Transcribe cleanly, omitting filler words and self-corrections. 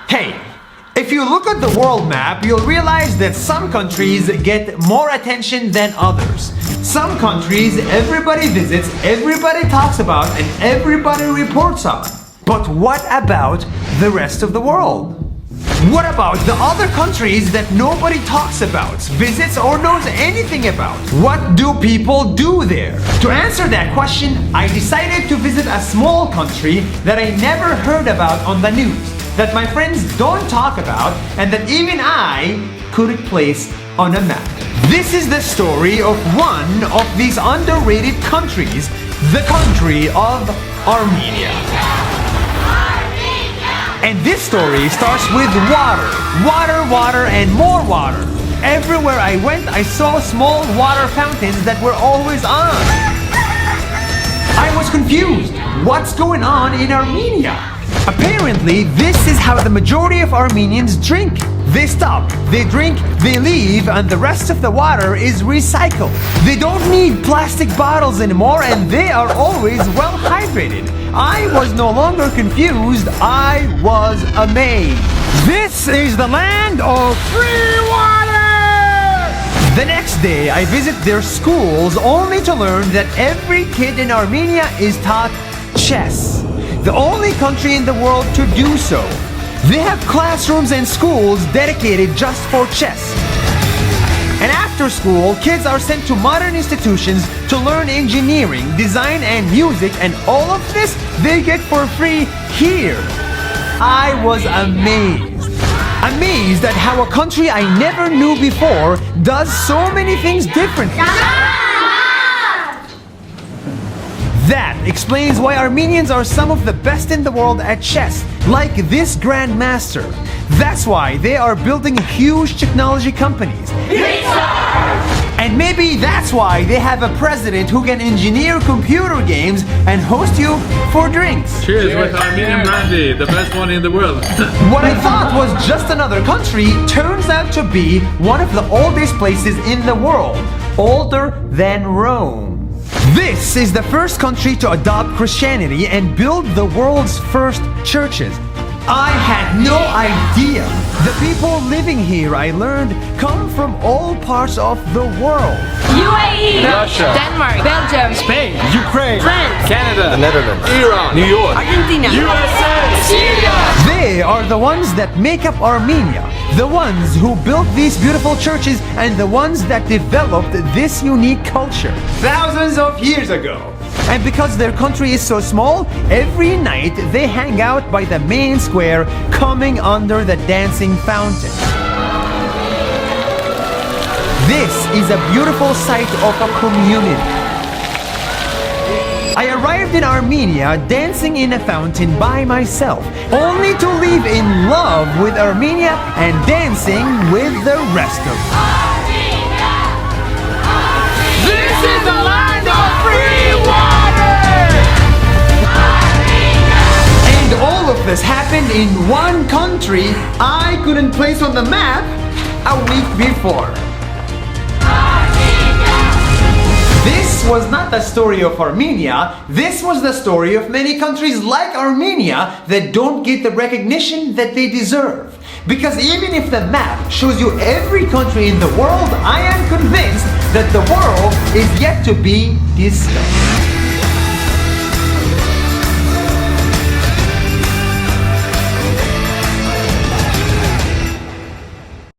Hey, if you look at the world map, you'll realize that some countries get more attention than others. Some countries everybody visits, everybody talks about, and everybody reports on. But what about the rest of the world? What about the other countries that nobody talks about, visits, or knows anything about? What do people do there? To answer that question, I decided to visit a small country that I never heard about on the news, that my friends don't talk about, and that even I couldn't place on a map. This is the story of one of these underrated countries, the country of Armenia. And this story starts with water. Water, water, and more water. Everywhere I went, I saw small water fountains that were always on. I was confused. What's going on in Armenia? Apparently, this is how the majority of Armenians drink. They stop, they drink, they leave, and the rest of the water is recycled. They don't need plastic bottles anymore, and they are always well hydrated. I was no longer confused, I was amazed. This is the land of free water! The next day, I visit their schools only to learn that every kid in Armenia is taught chess. The only country in the world to do so. They have classrooms and schools dedicated just for chess. And after school, kids are sent to modern institutions to learn engineering, design, and music, and all of this they get for free here. I was amazed. Amazed at how a country I never knew before does so many things differently. That explains why Armenians are some of the best in the world at chess, like this grandmaster. That's why they are building huge technology companies. And maybe that's why they have a president who can engineer computer games and host you for drinks. Cheers with Armenian brandy, the best one in the world. What I thought was just another country turns out to be one of the oldest places in the world, older than Rome. This is the first country to adopt Christianity and build the world's first churches. I had no idea. The people living here, I learned, come from all parts of the world. UAE, Russia, Denmark, Belgium, Spain, Ukraine, France, Canada, the Netherlands, Iran, New York, Argentina, USA, Syria. They are the ones that make up Armenia, the ones who built these beautiful churches, and the ones that developed this unique culture thousands of years ago. And because their country is so small, every night they hang out by the main square, coming under the dancing fountain. This is a beautiful sight of a community. I arrived in Armenia dancing in a fountain by myself, only to live in love with Armenia and dancing with the rest of them. This is the land of free water! And all of this happened in one country I couldn't place on the map a week before. This was not the story of Armenia, this was the story of many countries like Armenia that don't get the recognition that they deserve. Because even if the map shows you every country in the world, I am convinced that the world is yet to be discovered.